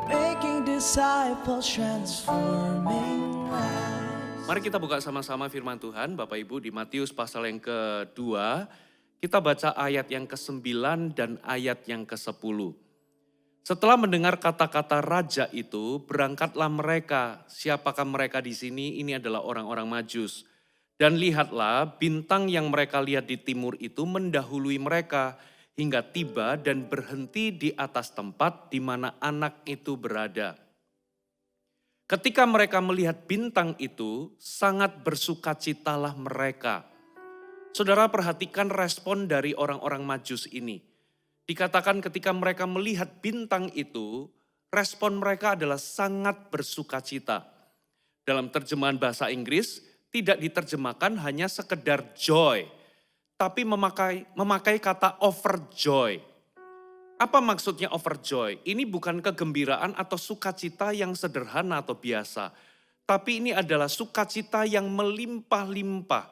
making disciples, transforming lives. Mari kita buka sama-sama firman Tuhan, Bapak Ibu, di Matius pasal yang kedua. Kita baca ayat yang ke-9 dan ayat yang ke-10. Setelah mendengar kata-kata raja itu, berangkatlah mereka. Siapakah mereka di sini? Ini adalah orang-orang Majus. Dan lihatlah, bintang yang mereka lihat di timur itu mendahului mereka hingga tiba dan berhenti di atas tempat di mana anak itu berada. Ketika mereka melihat bintang itu, sangat bersukacitalah mereka. Saudara, perhatikan respon dari orang-orang Majus ini. Dikatakan ketika mereka melihat bintang itu, respon mereka adalah sangat bersukacita. Dalam terjemahan bahasa Inggris, tidak diterjemahkan hanya sekedar joy, tapi memakai kata overjoy. Apa maksudnya overjoy? Ini bukan kegembiraan atau sukacita yang sederhana atau biasa, tapi ini adalah sukacita yang melimpah-limpah.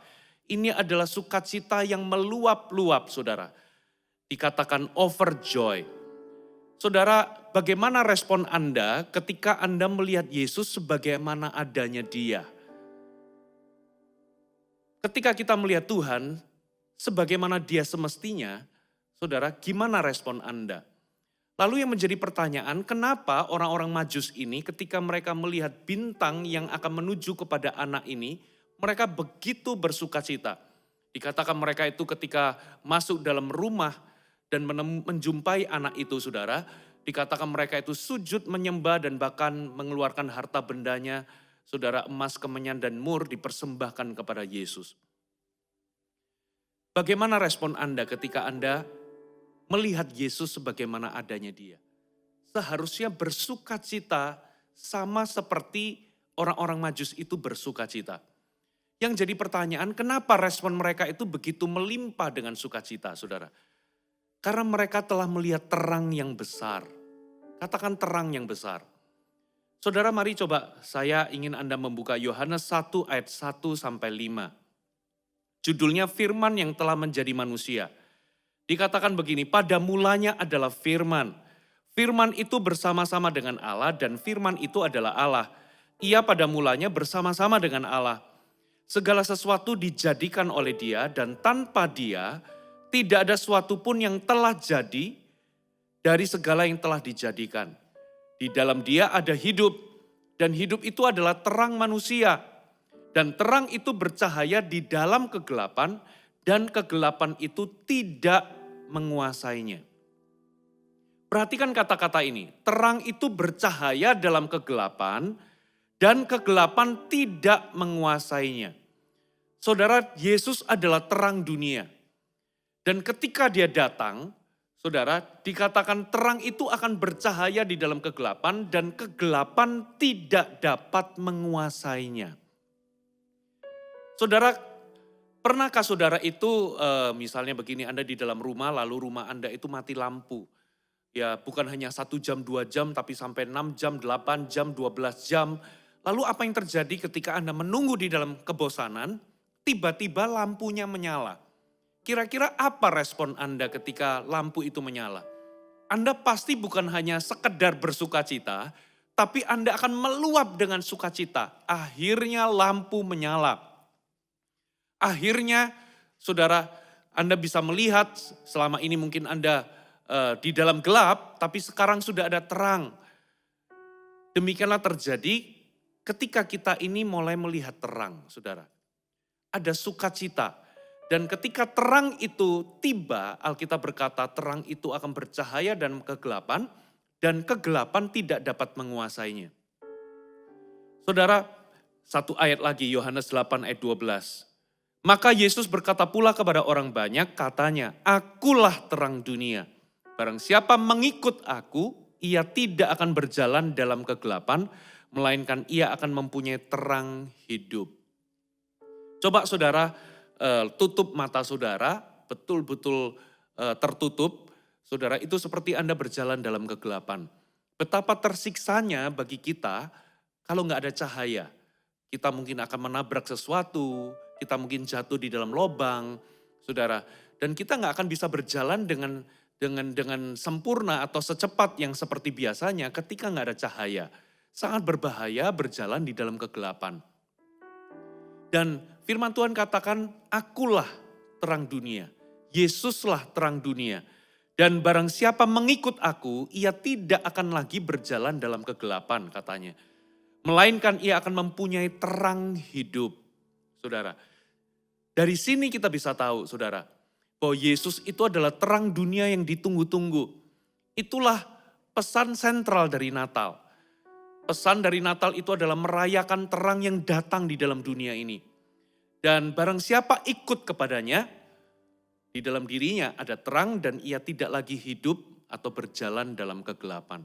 Ini adalah sukacita yang meluap-luap, saudara. Dikatakan overjoy. Saudara, bagaimana respon Anda ketika Anda melihat Yesus sebagaimana adanya Dia? Ketika kita melihat Tuhan sebagaimana Dia semestinya, saudara, gimana respon Anda? Lalu yang menjadi pertanyaan, kenapa orang-orang Majus ini ketika mereka melihat bintang yang akan menuju kepada anak ini, mereka begitu bersukacita. Dikatakan mereka itu ketika masuk dalam rumah dan menjumpai anak itu, saudara, dikatakan mereka itu sujud menyembah dan bahkan mengeluarkan harta bendanya, saudara, emas, kemenyan, dan mur dipersembahkan kepada Yesus. Bagaimana respon Anda ketika Anda melihat Yesus sebagaimana adanya Dia? Seharusnya bersukacita sama seperti orang-orang Majus itu bersukacita. Yang jadi pertanyaan, kenapa respon mereka itu begitu melimpah dengan sukacita, saudara? Karena mereka telah melihat terang yang besar. Katakan terang yang besar. Saudara, mari coba saya ingin Anda membuka Yohanes 1 ayat 1 sampai 5. Judulnya firman yang telah menjadi manusia. Dikatakan begini, pada mulanya adalah firman. Firman itu bersama-sama dengan Allah dan firman itu adalah Allah. Ia pada mulanya bersama-sama dengan Allah. Segala sesuatu dijadikan oleh Dia dan tanpa Dia tidak ada suatu pun yang telah jadi dari segala yang telah dijadikan. Di dalam Dia ada hidup, dan hidup itu adalah terang manusia. Dan terang itu bercahaya di dalam kegelapan, dan kegelapan itu tidak menguasainya. Perhatikan kata-kata ini, terang itu bercahaya dalam kegelapan, dan kegelapan tidak menguasainya. Saudara, Yesus adalah terang dunia. Dan ketika Dia datang, saudara, dikatakan terang itu akan bercahaya di dalam kegelapan dan kegelapan tidak dapat menguasainya. Saudara, pernahkah saudara itu misalnya begini, Anda di dalam rumah lalu rumah Anda itu mati lampu. Ya bukan hanya 1 jam, 2 jam tapi sampai 6 jam, 8 jam, 12 jam. Lalu apa yang terjadi ketika Anda menunggu di dalam kebosanan, tiba-tiba lampunya menyala. Kira-kira apa respon Anda ketika lampu itu menyala? Anda pasti bukan hanya sekedar bersukacita, tapi Anda akan meluap dengan sukacita. Akhirnya lampu menyala. Akhirnya, saudara, Anda bisa melihat selama ini mungkin Anda di dalam gelap, tapi sekarang sudah ada terang. Demikianlah terjadi ketika kita ini mulai melihat terang, saudara. Ada sukacita. Dan ketika terang itu tiba, Alkitab berkata terang itu akan bercahaya dan kegelapan tidak dapat menguasainya. Saudara, satu ayat lagi, Yohanes 8 ayat 12. Maka Yesus berkata pula kepada orang banyak, katanya, akulah terang dunia. Barang siapa mengikut aku, ia tidak akan berjalan dalam kegelapan, melainkan ia akan mempunyai terang hidup. Coba saudara, tutup mata saudara, betul-betul tertutup, saudara, itu seperti Anda berjalan dalam kegelapan. Betapa tersiksanya bagi kita kalau nggak ada cahaya. Kita mungkin akan menabrak sesuatu, kita mungkin jatuh di dalam lubang, saudara. Dan kita nggak akan bisa berjalan dengan dengan sempurna atau secepat yang seperti biasanya ketika nggak ada cahaya. Sangat berbahaya berjalan di dalam kegelapan. Dan firman Tuhan katakan, akulah terang dunia. Yesuslah terang dunia. Dan barang siapa mengikut aku, ia tidak akan lagi berjalan dalam kegelapan katanya. Melainkan ia akan mempunyai terang hidup. Saudara, dari sini kita bisa tahu saudara, bahwa Yesus itu adalah terang dunia yang ditunggu-tunggu. Itulah pesan sentral dari Natal. Pesan dari Natal itu adalah merayakan terang yang datang di dalam dunia ini. Dan barang siapa ikut kepadanya, di dalam dirinya ada terang dan ia tidak lagi hidup atau berjalan dalam kegelapan.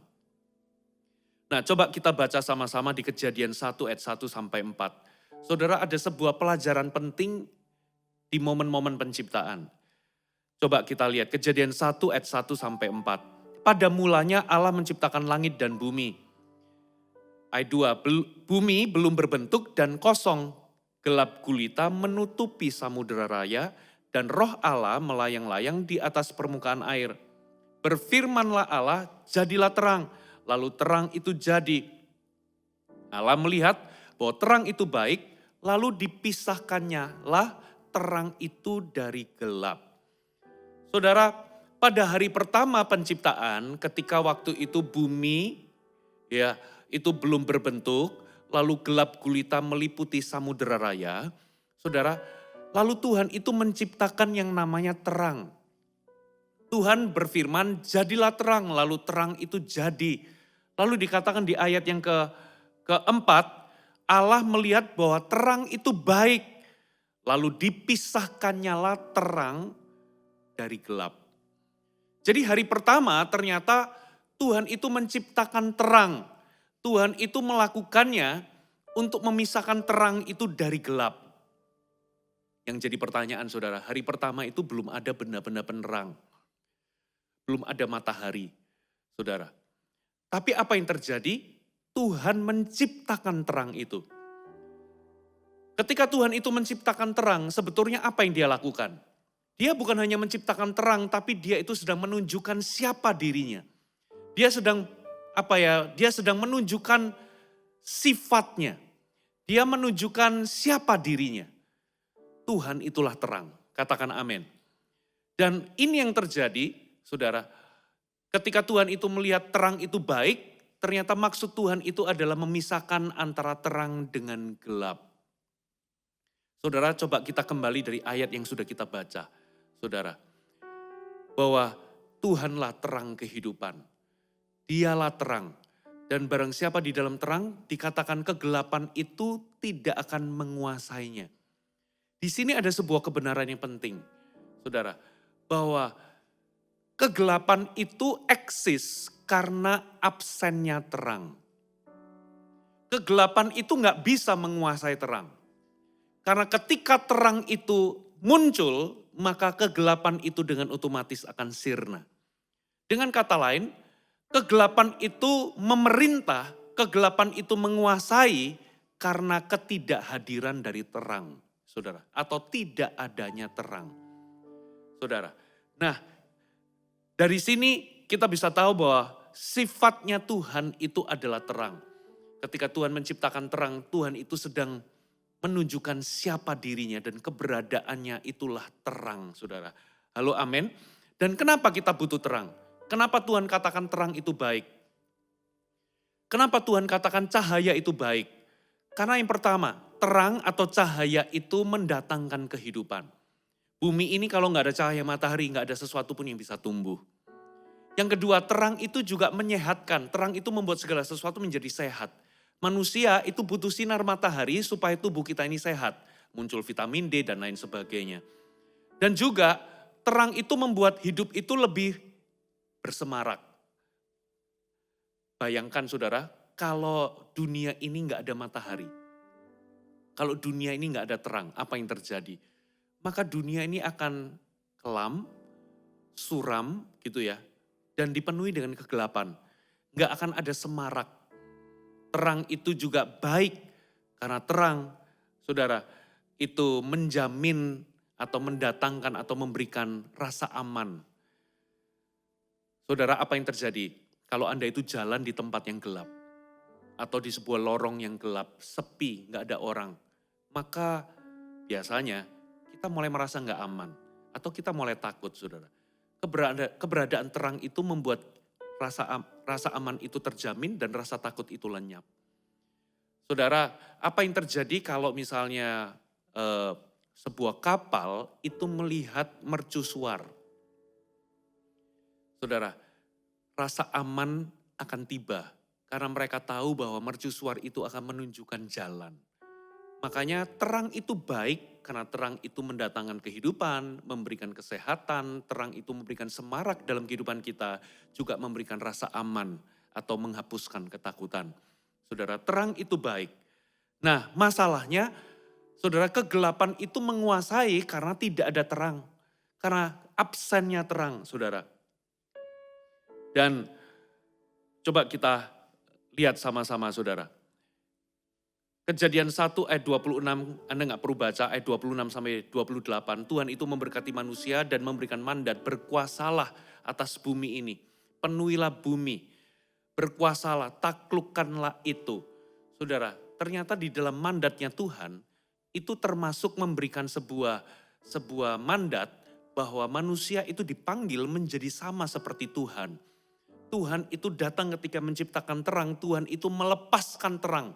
Nah, coba kita baca sama-sama di Kejadian 1 ayat 1 sampai 4. Saudara, ada sebuah pelajaran penting di momen-momen penciptaan. Coba kita lihat Kejadian 1 ayat 1 sampai 4. Pada mulanya Allah menciptakan langit dan bumi. Ayat 2, bumi belum berbentuk dan kosong, gelap gulita menutupi samudera raya, dan roh Allah melayang-layang di atas permukaan air. Berfirmanlah Allah, jadilah terang, lalu terang itu jadi. Allah melihat bahwa terang itu baik, lalu dipisahkannya lah terang itu dari gelap. Saudara, pada hari pertama penciptaan, ketika waktu itu bumi ya itu belum berbentuk, lalu gelap gulita meliputi samudera raya, saudara, lalu Tuhan itu menciptakan yang namanya terang. Tuhan berfirman, jadilah terang, lalu terang itu jadi. Lalu dikatakan di ayat yang keempat, Allah melihat bahwa terang itu baik, lalu dipisahkannyalah terang dari gelap. Jadi hari pertama ternyata Tuhan itu menciptakan terang. Tuhan itu melakukannya untuk memisahkan terang itu dari gelap. Yang jadi pertanyaan saudara, hari pertama itu belum ada benda-benda penerang. Belum ada matahari, saudara. Tapi apa yang terjadi? Tuhan menciptakan terang itu. Ketika Tuhan itu menciptakan terang, sebetulnya apa yang dia lakukan? Dia bukan hanya menciptakan terang, tapi dia itu sedang menunjukkan siapa dirinya. Dia sedang menunjukkan sifatnya. Dia menunjukkan siapa dirinya. Tuhan itulah terang. Katakan amin. Dan ini yang terjadi, saudara. Ketika Tuhan itu melihat terang itu baik, ternyata maksud Tuhan itu adalah memisahkan antara terang dengan gelap. Saudara, coba kita kembali dari ayat yang sudah kita baca. Saudara, bahwa Tuhanlah terang kehidupan. Dialah terang. Dan barang siapa di dalam terang, dikatakan kegelapan itu tidak akan menguasainya. Di sini ada sebuah kebenaran yang penting, saudara. Bahwa kegelapan itu eksis karena absennya terang. Kegelapan itu gak bisa menguasai terang. Karena ketika terang itu muncul, maka kegelapan itu dengan otomatis akan sirna. Dengan kata lain, kegelapan itu memerintah, kegelapan itu menguasai karena ketidakhadiran dari terang, saudara. Atau tidak adanya terang, saudara. Nah, dari sini kita bisa tahu bahwa sifatnya Tuhan itu adalah terang. Ketika Tuhan menciptakan terang, Tuhan itu sedang menunjukkan siapa dirinya dan keberadaannya itulah terang, saudara. Halo, amin. Dan kenapa kita butuh terang? Kenapa Tuhan katakan terang itu baik? Kenapa Tuhan katakan cahaya itu baik? Karena yang pertama, terang atau cahaya itu mendatangkan kehidupan. Bumi ini kalau nggak ada cahaya matahari, nggak ada sesuatu pun yang bisa tumbuh. Yang kedua, terang itu juga menyehatkan. Terang itu membuat segala sesuatu menjadi sehat. Manusia itu butuh sinar matahari supaya tubuh kita ini sehat. Muncul vitamin D dan lain sebagainya. Dan juga terang itu membuat hidup itu lebih bersemarak. Bayangkan saudara, kalau dunia ini nggak ada matahari. Kalau dunia ini nggak ada terang, apa yang terjadi? Maka dunia ini akan kelam, suram gitu ya. Dan dipenuhi dengan kegelapan. Nggak akan ada semarak. Terang itu juga baik karena terang, saudara, itu menjamin atau mendatangkan atau memberikan rasa aman. Saudara, apa yang terjadi kalau Anda itu jalan di tempat yang gelap atau di sebuah lorong yang gelap, sepi, nggak ada orang, maka biasanya kita mulai merasa nggak aman atau kita mulai takut, saudara. Keberadaan terang itu membuat rasa aman itu terjamin dan rasa takut itu lenyap. Saudara, apa yang terjadi kalau misalnya sebuah kapal itu melihat mercusuar? Saudara, rasa aman akan tiba karena mereka tahu bahwa mercusuar itu akan menunjukkan jalan. Makanya terang itu baik karena terang itu mendatangkan kehidupan, memberikan kesehatan, terang itu memberikan semarak dalam kehidupan kita, juga memberikan rasa aman atau menghapuskan ketakutan. Saudara, terang itu baik. Nah, masalahnya saudara, kegelapan itu menguasai karena tidak ada terang. Karena absennya terang, saudara. Dan coba kita lihat sama-sama, saudara. Kejadian 1 ayat 26, Anda nggak perlu baca ayat 26 sampai 28. Tuhan itu memberkati manusia dan memberikan mandat, berkuasalah atas bumi ini. Penuhilah bumi, berkuasalah, taklukkanlah itu. Saudara, ternyata di dalam mandatnya Tuhan, itu termasuk memberikan sebuah mandat bahwa manusia itu dipanggil menjadi sama seperti Tuhan. Tuhan itu datang ketika menciptakan terang, Tuhan itu melepaskan terang.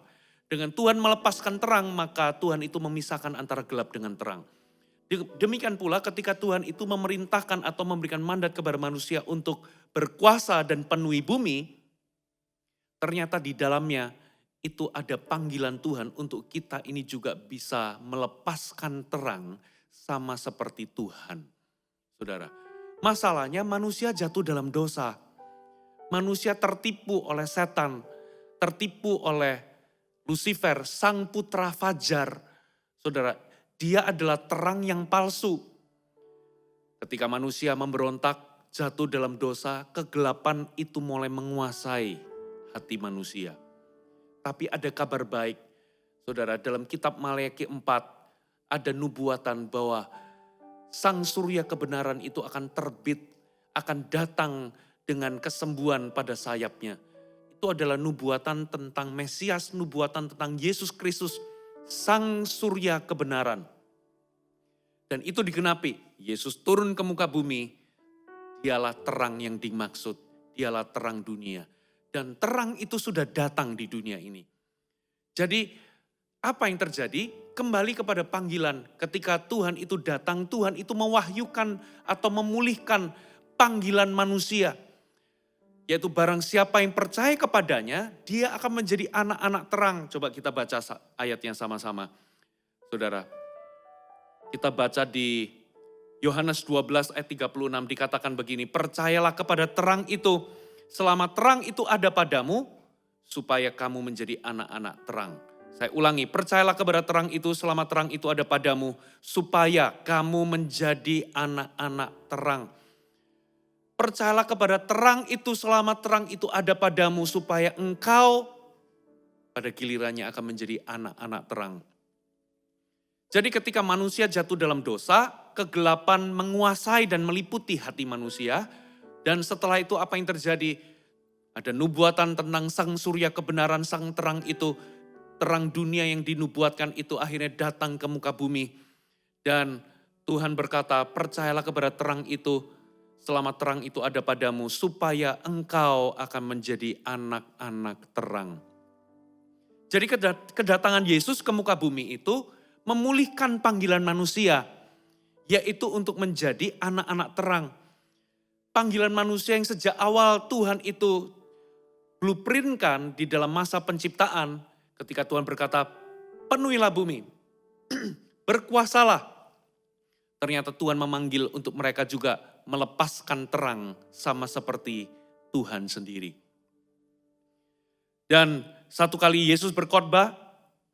Dengan Tuhan melepaskan terang, maka Tuhan itu memisahkan antara gelap dengan terang. Demikian pula ketika Tuhan itu memerintahkan atau memberikan mandat kepada manusia untuk berkuasa dan penuhi bumi, ternyata di dalamnya itu ada panggilan Tuhan untuk kita ini juga bisa melepaskan terang sama seperti Tuhan. Saudara, masalahnya manusia jatuh dalam dosa. Manusia tertipu oleh setan, tertipu oleh Lucifer, sang putra fajar. Saudara, dia adalah terang yang palsu. Ketika manusia memberontak, jatuh dalam dosa, kegelapan itu mulai menguasai hati manusia. Tapi ada kabar baik, saudara, dalam kitab Maleakhi 4 ada nubuatan bahwa sang surya kebenaran itu akan terbit, akan datang dengan kesembuhan pada sayapnya. Itu adalah nubuatan tentang Mesias, nubuatan tentang Yesus Kristus, sang surya kebenaran. Dan itu digenapi, Yesus turun ke muka bumi, dialah terang yang dimaksud, dialah terang dunia. Dan terang itu sudah datang di dunia ini. Jadi apa yang terjadi? Kembali kepada panggilan. Ketika Tuhan itu datang, Tuhan itu mewahyukan atau memulihkan panggilan manusia. Yaitu barang siapa yang percaya kepadanya, dia akan menjadi anak-anak terang. Coba kita baca ayatnya sama-sama. Saudara, kita baca di Yohanes 12 ayat 36 dikatakan begini, percayalah kepada terang itu, selama terang itu ada padamu, supaya kamu menjadi anak-anak terang. Saya ulangi, percayalah kepada terang itu selama terang itu ada padamu, supaya kamu menjadi anak-anak terang. Percayalah kepada terang itu selama terang itu ada padamu, supaya engkau pada gilirannya akan menjadi anak-anak terang. Jadi ketika manusia jatuh dalam dosa, kegelapan menguasai dan meliputi hati manusia. Dan setelah itu apa yang terjadi? Ada nubuatan tentang sang surya kebenaran, sang terang itu, terang dunia yang dinubuatkan itu akhirnya datang ke muka bumi. Dan Tuhan berkata, percayalah kepada terang itu, selama terang itu ada padamu, supaya engkau akan menjadi anak-anak terang. Jadi kedatangan Yesus ke muka bumi itu memulihkan panggilan manusia, yaitu untuk menjadi anak-anak terang. Panggilan manusia yang sejak awal Tuhan itu blueprintkan di dalam masa penciptaan, ketika Tuhan berkata, penuhilah bumi, berkuasalah. Ternyata Tuhan memanggil untuk mereka juga melepaskan terang sama seperti Tuhan sendiri. Dan satu kali Yesus berkhotbah,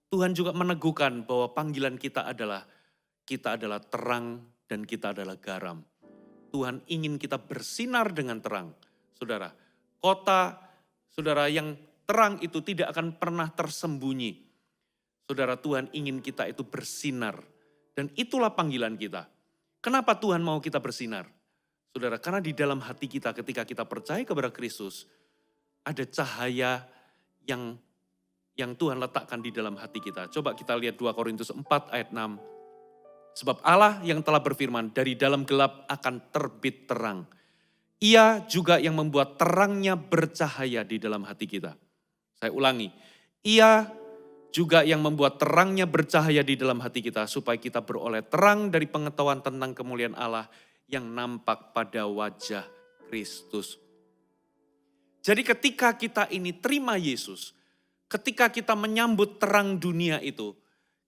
Tuhan juga meneguhkan bahwa panggilan kita adalah terang dan kita adalah garam. Tuhan ingin kita bersinar dengan terang. Saudara, kota saudara yang terang itu tidak akan pernah tersembunyi. Saudara, Tuhan ingin kita itu bersinar. Dan itulah panggilan kita. Kenapa Tuhan mau kita bersinar? Saudara, karena di dalam hati kita ketika kita percaya kepada Kristus, ada cahaya yang Tuhan letakkan di dalam hati kita. Coba kita lihat 2 Korintus 4 ayat 6. Sebab Allah yang telah berfirman, dari dalam gelap akan terbit terang. Ia juga yang membuat terangnya bercahaya di dalam hati kita. Saya ulangi, ia juga yang membuat terangnya bercahaya di dalam hati kita, supaya kita beroleh terang dari pengetahuan tentang kemuliaan Allah yang nampak pada wajah Kristus. Jadi ketika kita ini terima Yesus, ketika kita menyambut terang dunia itu,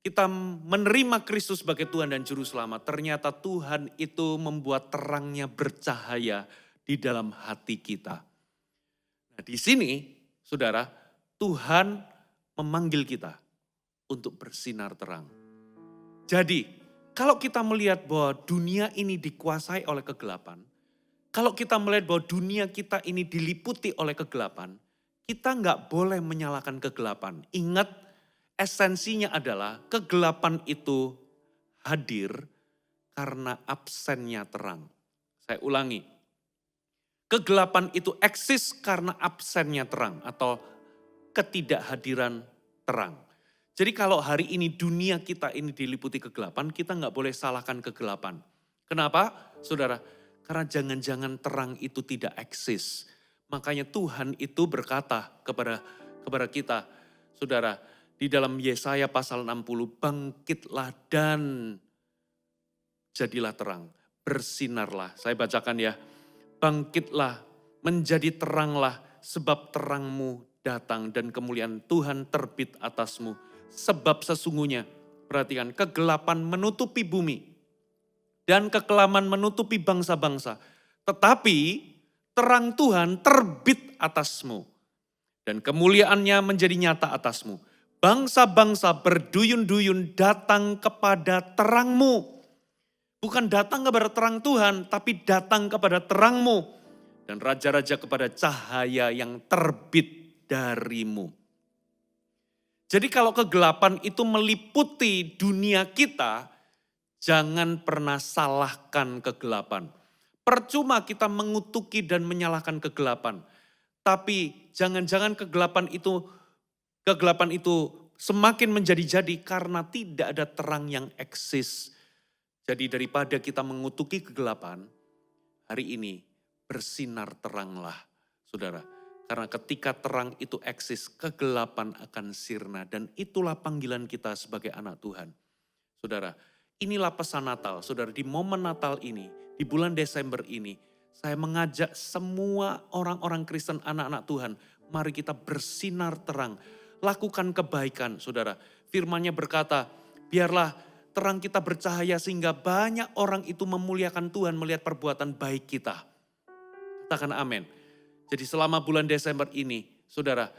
kita menerima Kristus sebagai Tuhan dan Juru Selamat, ternyata Tuhan itu membuat terangnya bercahaya di dalam hati kita. Nah, di sini, saudara, Tuhan memanggil kita untuk bersinar terang. Jadi, kalau kita melihat bahwa dunia ini dikuasai oleh kegelapan, kalau kita melihat bahwa dunia kita ini diliputi oleh kegelapan, kita nggak boleh menyalahkan kegelapan. Ingat, esensinya adalah kegelapan itu hadir karena absennya terang. Saya ulangi, kegelapan itu eksis karena absennya terang atau ketidakhadiran terang. Jadi kalau hari ini dunia kita ini diliputi kegelapan, kita nggak boleh salahkan kegelapan. Kenapa? Saudara, karena jangan-jangan terang itu tidak eksis. Makanya Tuhan itu berkata kepada kita, saudara, di dalam Yesaya pasal 60, bangkitlah dan jadilah terang, bersinarlah. Saya bacakan ya, bangkitlah, menjadi teranglah, sebab terangmu datang dan kemuliaan Tuhan terbit atasmu. Sebab sesungguhnya, perhatikan, kegelapan menutupi bumi dan kekelaman menutupi bangsa-bangsa. Tetapi terang Tuhan terbit atasmu dan kemuliaannya menjadi nyata atasmu. Bangsa-bangsa berduyun-duyun datang kepada terangmu. Bukan datang kepada terang Tuhan, tapi datang kepada terangmu. Dan raja-raja kepada cahaya yang terbit darimu. Jadi kalau kegelapan itu meliputi dunia kita, jangan pernah salahkan kegelapan. Percuma kita mengutuki dan menyalahkan kegelapan. Tapi jangan-jangan kegelapan itu semakin menjadi-jadi karena tidak ada terang yang eksis. Jadi daripada kita mengutuki kegelapan, hari ini bersinar teranglah, saudara. Karena ketika terang itu eksis, kegelapan akan sirna. Dan itulah panggilan kita sebagai anak Tuhan. Saudara, inilah pesan Natal. Saudara, di momen Natal ini, di bulan Desember ini, saya mengajak semua orang-orang Kristen, anak-anak Tuhan, mari kita bersinar terang. Lakukan kebaikan, saudara. Firman-Nya berkata, biarlah terang kita bercahaya sehingga banyak orang itu memuliakan Tuhan melihat perbuatan baik kita. Katakan amin. Jadi selama bulan Desember ini, saudara,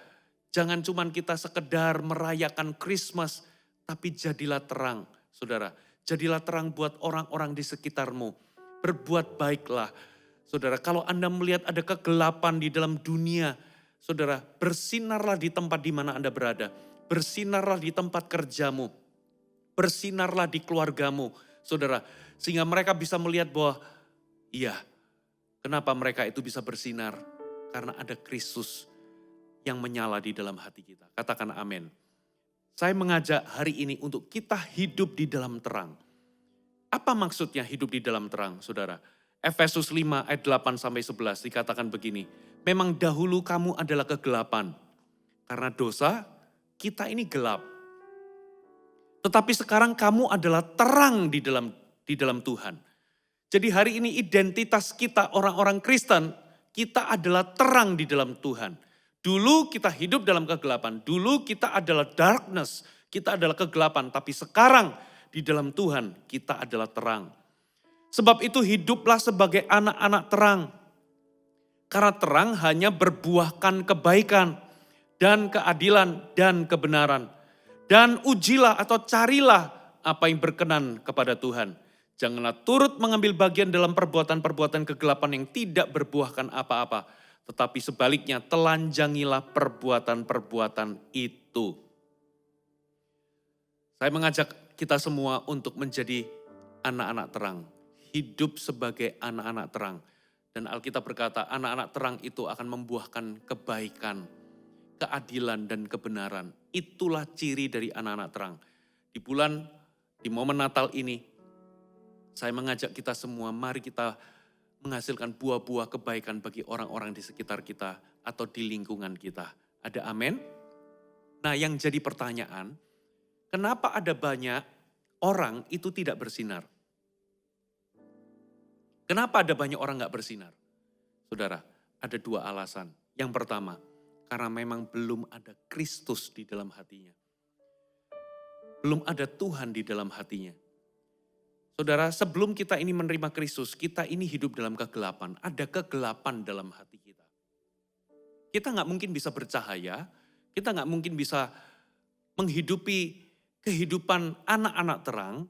jangan cuma kita sekedar merayakan Christmas, tapi jadilah terang, saudara. Jadilah terang buat orang-orang di sekitarmu. Berbuat baiklah. Saudara, kalau Anda melihat ada kegelapan di dalam dunia, saudara, bersinarlah di tempat di mana Anda berada. Bersinarlah di tempat kerjamu. Bersinarlah di keluargamu, saudara. Sehingga mereka bisa melihat bahwa, iya, kenapa mereka itu bisa bersinar? Karena ada Kristus yang menyala di dalam hati kita. Katakan amin. Saya mengajak hari ini untuk kita hidup di dalam terang. Apa maksudnya hidup di dalam terang, saudara? Efesus 5 ayat 8 sampai 11 dikatakan begini. Memang dahulu kamu adalah kegelapan. Karena dosa, kita ini gelap. Tetapi sekarang kamu adalah terang di dalam Tuhan. Jadi hari ini identitas kita orang-orang Kristen, kita adalah terang di dalam Tuhan. Dulu kita hidup dalam kegelapan, dulu kita adalah darkness, kita adalah kegelapan. Tapi sekarang di dalam Tuhan kita adalah terang. Sebab itu hiduplah sebagai anak-anak terang. Karena terang hanya berbuahkan kebaikan dan keadilan dan kebenaran. Dan ujilah atau carilah apa yang berkenan kepada Tuhan. Janganlah turut mengambil bagian dalam perbuatan-perbuatan kegelapan yang tidak berbuahkan apa-apa. Tetapi sebaliknya telanjangilah perbuatan-perbuatan itu. Saya mengajak kita semua untuk menjadi anak-anak terang. Hidup sebagai anak-anak terang. Dan Alkitab berkata, anak-anak terang itu akan membuahkan kebaikan, keadilan, dan kebenaran. Itulah ciri dari anak-anak terang. Di momen Natal ini, saya mengajak kita semua, mari kita menghasilkan buah-buah kebaikan bagi orang-orang di sekitar kita atau di lingkungan kita. Ada amin? Nah, yang jadi pertanyaan, kenapa ada banyak orang itu tidak bersinar? Kenapa ada banyak orang gak bersinar? Saudara, ada dua alasan. Yang pertama, karena memang belum ada Kristus di dalam hatinya. Belum ada Tuhan di dalam hatinya. Saudara, sebelum kita ini menerima Kristus, kita ini hidup dalam kegelapan. Ada kegelapan dalam hati kita. Kita gak mungkin bisa bercahaya, kita gak mungkin bisa menghidupi kehidupan anak-anak terang,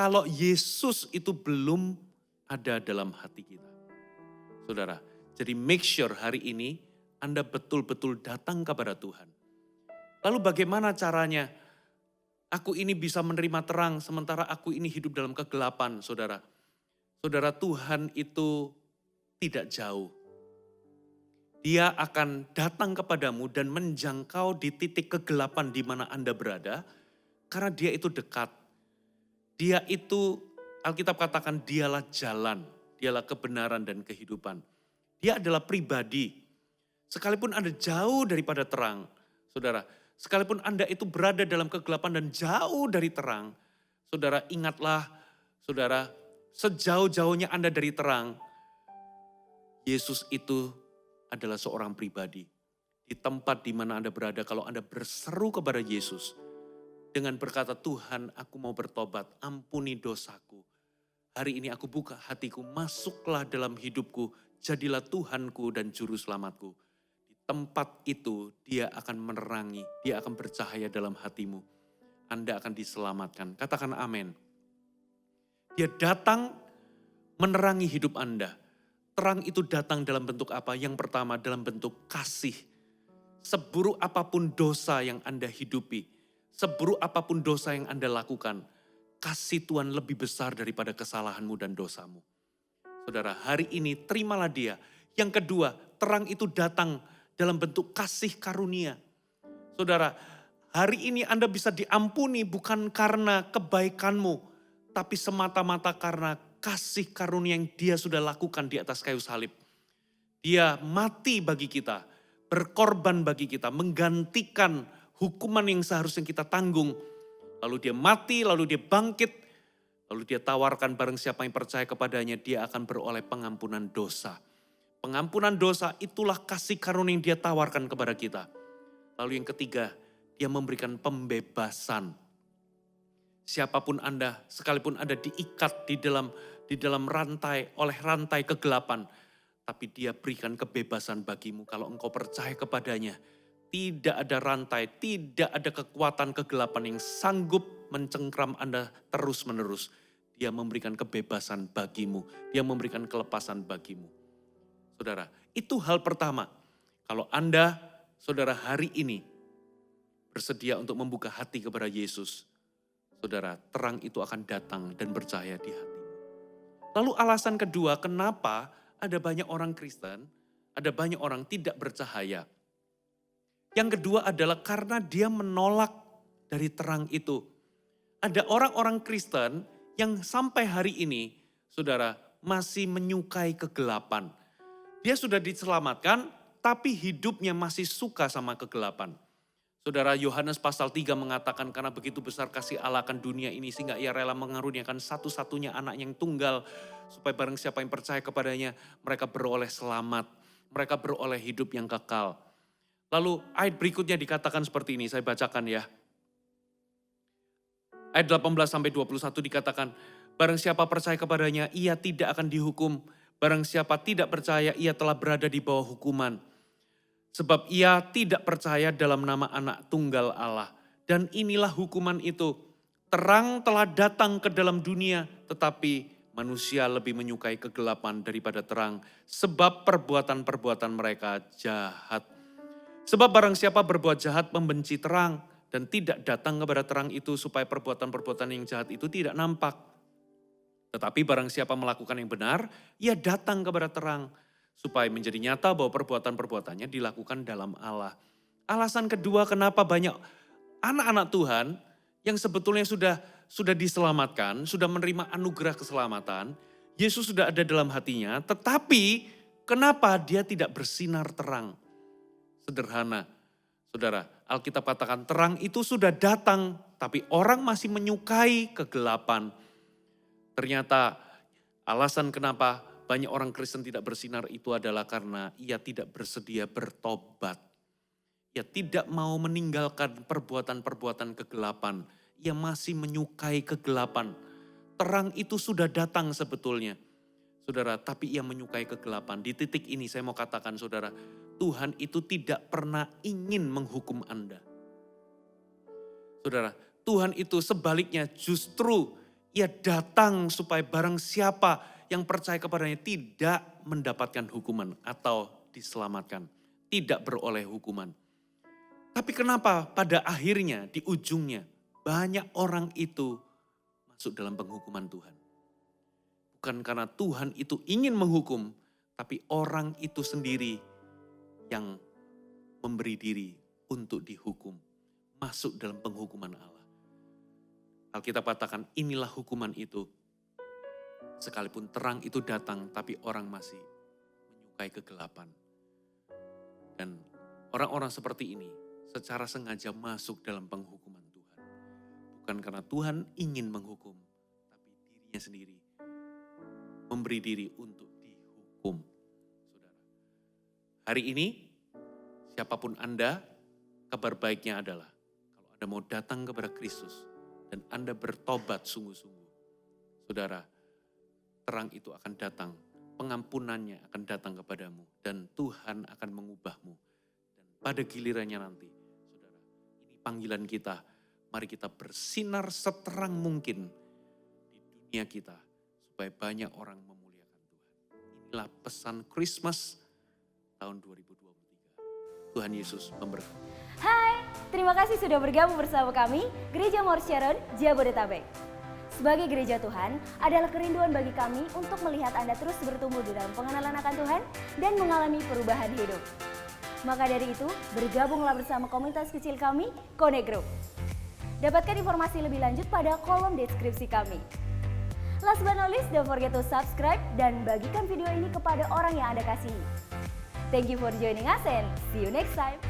kalau Yesus itu belum ada dalam hati kita. Saudara, jadi make sure hari ini Anda betul-betul datang kepada Tuhan. Lalu bagaimana caranya? Aku ini bisa menerima terang sementara aku ini hidup dalam kegelapan, saudara. Saudara, Tuhan itu tidak jauh. Dia akan datang kepadamu dan menjangkau di titik kegelapan di mana Anda berada, karena dia itu dekat. Dia itu, Alkitab katakan dialah jalan, dialah kebenaran dan kehidupan. Dia adalah pribadi. Sekalipun Anda jauh daripada terang, saudara, sekalipun Anda itu berada dalam kegelapan dan jauh dari terang, saudara ingatlah, saudara, sejauh-jauhnya Anda dari terang, Yesus itu adalah seorang pribadi. Di tempat di mana Anda berada, kalau Anda berseru kepada Yesus, dengan berkata, Tuhan aku mau bertobat, ampuni dosaku. Hari ini aku buka hatiku, masuklah dalam hidupku, jadilah Tuhanku dan Juru Selamatku. Di tempat itu dia akan menerangi, dia akan bercahaya dalam hatimu. Anda akan diselamatkan, katakan amin. Dia datang menerangi hidup Anda. Terang itu datang dalam bentuk apa? Yang pertama dalam bentuk kasih. Seburuk apapun dosa yang Anda hidupi, seburuk apapun dosa yang Anda lakukan, kasih Tuhan lebih besar daripada kesalahanmu dan dosamu. Saudara, hari ini terimalah dia. Yang kedua, terang itu datang dalam bentuk kasih karunia. Saudara, hari ini Anda bisa diampuni bukan karena kebaikanmu, tapi semata-mata karena kasih karunia yang dia sudah lakukan di atas kayu salib. Dia mati bagi kita, berkorban bagi kita, menggantikan hukuman yang seharusnya kita tanggung. Lalu dia mati, lalu dia bangkit, lalu dia tawarkan barang siapa yang percaya kepadanya, dia akan beroleh pengampunan dosa. Pengampunan dosa itulah kasih karunia yang dia tawarkan kepada kita. Lalu yang ketiga, dia memberikan pembebasan. Siapapun Anda, sekalipun Anda diikat di dalam rantai, oleh rantai kegelapan, tapi dia berikan kebebasan bagimu kalau engkau percaya kepadanya. Tidak ada rantai, tidak ada kekuatan kegelapan yang sanggup mencengkram Anda terus-menerus. Dia memberikan kebebasan bagimu, dia memberikan kelepasan bagimu. Saudara, itu hal pertama. Kalau Anda, saudara, hari ini bersedia untuk membuka hati kepada Yesus, saudara, terang itu akan datang dan bercahaya di hatimu. Lalu alasan kedua, kenapa ada banyak orang Kristen, ada banyak orang tidak bercahaya. Yang kedua adalah karena dia menolak dari terang itu. Ada orang-orang Kristen yang sampai hari ini, saudara, masih menyukai kegelapan. Dia sudah diselamatkan, tapi hidupnya masih suka sama kegelapan. Saudara, Yohanes pasal 3 mengatakan karena begitu besar kasih Allah akan dunia ini sehingga ia rela mengaruniakan satu-satunya anak yang tunggal supaya barang siapa yang percaya kepadanya mereka beroleh selamat, mereka beroleh hidup yang kekal. Lalu ayat berikutnya dikatakan seperti ini, saya bacakan ya. Ayat 18-21 dikatakan, barang siapa percaya kepadanya ia tidak akan dihukum, barang siapa tidak percaya ia telah berada di bawah hukuman. Sebab ia tidak percaya dalam nama anak tunggal Allah. Dan inilah hukuman itu. Terang telah datang ke dalam dunia, tetapi manusia lebih menyukai kegelapan daripada terang. Sebab perbuatan-perbuatan mereka jahat. Sebab barang siapa berbuat jahat membenci terang dan tidak datang kepada terang itu supaya perbuatan-perbuatan yang jahat itu tidak nampak. Tetapi barang siapa melakukan yang benar, ia datang kepada terang, supaya menjadi nyata bahwa perbuatan-perbuatannya dilakukan dalam Allah. Alasan kedua kenapa banyak anak-anak Tuhan yang sebetulnya sudah diselamatkan, sudah menerima anugerah keselamatan, Yesus sudah ada dalam hatinya, tetapi kenapa dia tidak bersinar terang? Sederhana, saudara, Alkitab katakan terang itu sudah datang, tapi orang masih menyukai kegelapan. Ternyata alasan kenapa banyak orang Kristen tidak bersinar itu adalah karena ia tidak bersedia bertobat. Ia tidak mau meninggalkan perbuatan-perbuatan kegelapan. Ia masih menyukai kegelapan. Terang itu sudah datang sebetulnya. Saudara, tapi ia menyukai kegelapan. Di titik ini saya mau katakan saudara, Tuhan itu tidak pernah ingin menghukum Anda. Saudara, Tuhan itu sebaliknya justru ia datang supaya barang siapa yang percaya kepadanya tidak mendapatkan hukuman atau diselamatkan. Tidak beroleh hukuman. Tapi kenapa pada akhirnya di ujungnya banyak orang itu masuk dalam penghukuman Tuhan. Bukan karena Tuhan itu ingin menghukum, tapi orang itu sendiri yang memberi diri untuk dihukum. Masuk dalam penghukuman Allah. Alkitab katakan inilah hukuman itu. Sekalipun terang itu datang, tapi orang masih menyukai kegelapan. Dan orang-orang seperti ini secara sengaja masuk dalam penghukuman Tuhan. Bukan karena Tuhan ingin menghukum, tapi dirinya sendiri memberi diri untuk dihukum. Saudara, hari ini siapapun Anda, kabar baiknya adalah kalau Anda mau datang kepada Kristus dan Anda bertobat sungguh-sungguh, saudara, terang itu akan datang, pengampunannya akan datang kepadamu dan Tuhan akan mengubahmu. Dan pada gilirannya nanti, saudara, ini panggilan kita, mari kita bersinar seterang mungkin di dunia kita supaya banyak orang memuliakan Tuhan. Inilah pesan Christmas tahun 2023. Tuhan Yesus memberkati. Hai, terima kasih sudah bergabung bersama kami, Gereja Mount Sharon, Jabodetabek. Sebagai gereja Tuhan, adalah kerinduan bagi kami untuk melihat Anda terus bertumbuh di dalam pengenalan akan Tuhan dan mengalami perubahan hidup. Maka dari itu, bergabunglah bersama komunitas kecil kami, Connect Group. Dapatkan informasi lebih lanjut pada kolom deskripsi kami. Last but not least, don't forget to subscribe dan bagikan video ini kepada orang yang Anda kasihi. Thank you for joining us and see you next time.